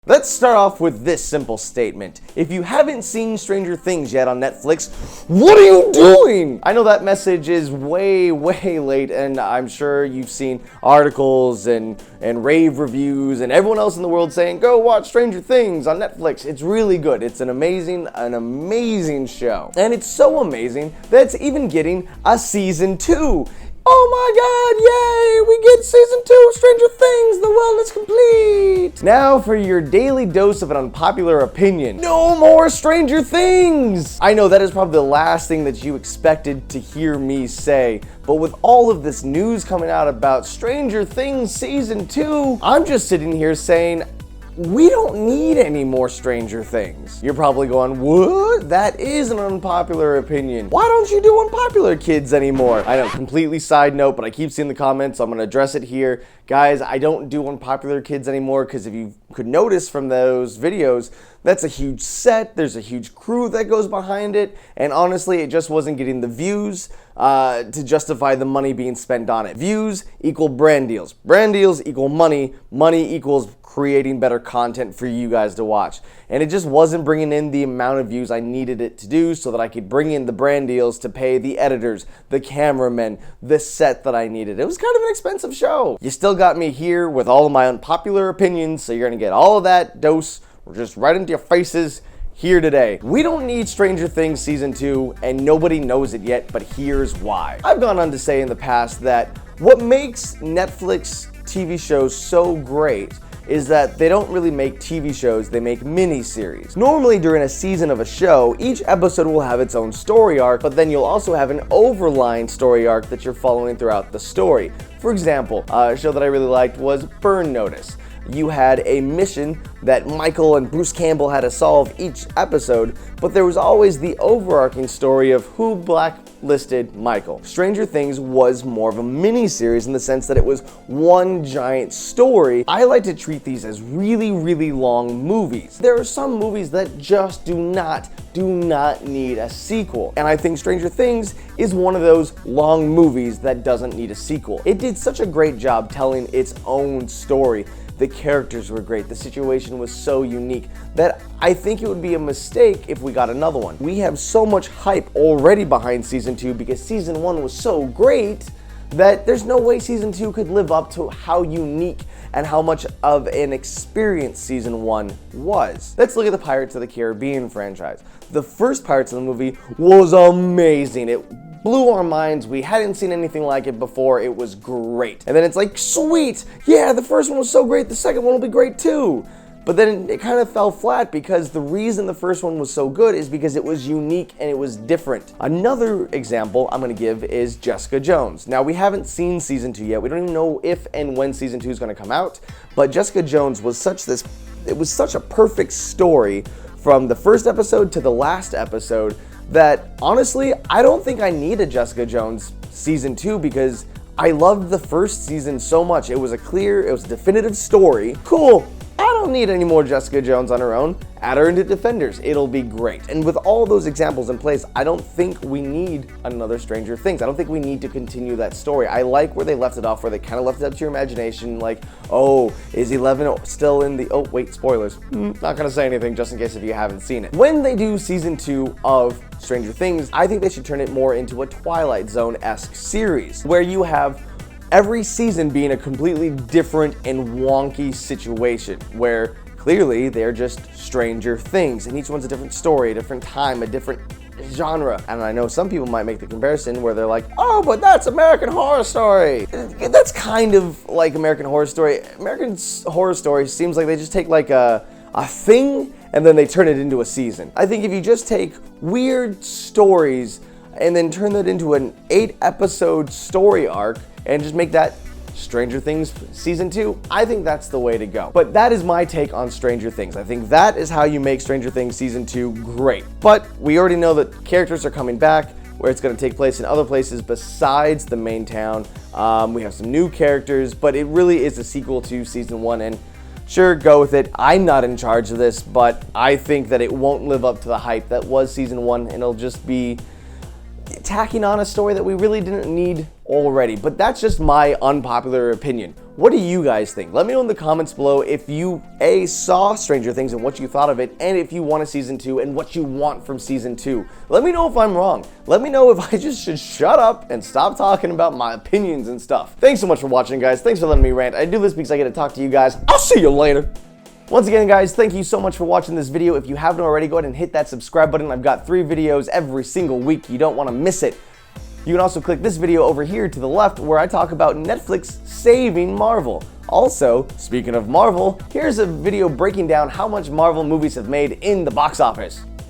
Let's start off with this simple statement. If you haven't seen Stranger Things yet on Netflix, what are you doing? I know that message is way late, and I'm sure you've seen articles and rave reviews and everyone else in the world saying, go watch Stranger Things on Netflix. It's really good. It's an amazing show. And it's so amazing that it's even getting a season 2. Oh my god, yay! We get season 2 of Stranger Things, the world is complete! Now for your daily dose of an unpopular opinion. No more Stranger Things! I know that is probably the last thing that you expected to hear me say, but with all of this news coming out about Stranger Things season 2, I'm just sitting here saying, we don't need any more Stranger Things. You're probably going, what? That is an unpopular opinion. Why don't you do Unpopular Kids anymore? I know, completely side note, but I keep seeing the comments, so I'm gonna address it here. Guys, I don't do Unpopular Kids anymore because if you could notice from those videos, that's a huge set, there's a huge crew that goes behind it, and honestly, it just wasn't getting the views to justify the money being spent on it. Views equal brand deals equal money equals creating better content for you guys to watch. And it just wasn't bringing in the amount of views I needed it to do so that I could bring in the brand deals to pay the editors, the cameramen, the set that I needed. It was kind of an expensive show. You still got me here with all of my unpopular opinions, so you're gonna get all of that dose just right into your faces here today. We don't need Stranger Things season 2, and nobody knows it yet, but here's why. I've gone on to say in the past that what makes Netflix TV shows so great is that they don't really make TV shows, they make mini-series. Normally during a season of a show, each episode will have its own story arc, but then you'll also have an overlying story arc that you're following throughout the story. For example, a show that I really liked was Burn Notice. You had a mission that Michael and Bruce Campbell had to solve each episode, but there was always the overarching story of who blacklisted Michael. Stranger Things was more of a mini-series in the sense that it was one giant story. I like to treat these as really long movies. There are some movies that just do not need a sequel, and I think Stranger Things is one of those long movies that doesn't need a sequel. It did such a great job telling its own story. The characters were great, the situation was so unique that I think it would be a mistake if we got another one. We have so much hype already behind season 2 because season 1 was so great that there's no way season 2 could live up to how unique and how much of an experience season 1 was. Let's look at the Pirates of the Caribbean franchise. The first Pirates of the movie was amazing. It blew our minds. We hadn't seen anything like it before. It was great. And then it's like, sweet, yeah, the first one was so great, the second one will be great too. But then it kind of fell flat because the reason the first one was so good is because it was unique and it was different. Another example I'm going to give is Jessica Jones. Now, we haven't seen season 2 yet. We don't even know if and when season 2 is going to come out, but Jessica Jones was such a perfect story from the first episode to the last episode that honestly, I don't think I need a Jessica Jones season 2 because I loved the first season so much. It was a definitive story. Cool. I don't need any more Jessica Jones on her own. Add her into Defenders. It'll be great. And with all those examples in place, I don't think we need another Stranger Things. I don't think we need to continue that story. I like where they left it off, where they kind of left it up to your imagination, like, oh, is 11 still in the, oh, wait, spoilers. Not gonna say anything just in case if you haven't seen it. When they do season 2 of Stranger Things, I think they should turn it more into a Twilight Zone-esque series, where you have every season being a completely different and wonky situation where clearly they're just Stranger Things and each one's a different story, a different time, a different genre. And I know some people might make the comparison where they're like, oh, but that's American Horror Story. That's kind of like American Horror Story. American Horror Story seems like they just take like a thing and then they turn it into a season. I think if you just take weird stories and then turn that into an 8-episode story arc and just make that Stranger Things season 2, I think that's the way to go. But that is my take on Stranger Things. I think that is how you make Stranger Things season 2 great. But we already know that characters are coming back, where it's going to take place in other places besides the main town. We have some new characters, but it really is a sequel to season 1, and sure, go with it. I'm not in charge of this, but I think that it won't live up to the hype that was season 1, and it'll just be tacking on a story that we really didn't need already. But that's just my unpopular opinion. What do you guys think? Let me know in the comments below if you saw Stranger Things and what you thought of it, and if you want a season 2 and what you want from season 2. Let me know if I'm wrong. Let me know if I just should shut up and stop talking about my opinions and stuff. Thanks so much for watching, guys. Thanks for letting me rant. I do this because I get to talk to you guys. I'll see you later. Once again, guys, thank you so much for watching this video. If you haven't already, go ahead and hit that subscribe button. I've got 3 videos every single week. You don't want to miss it. You can also click this video over here to the left where I talk about Netflix saving Marvel. Also, speaking of Marvel, here's a video breaking down how much Marvel movies have made in the box office.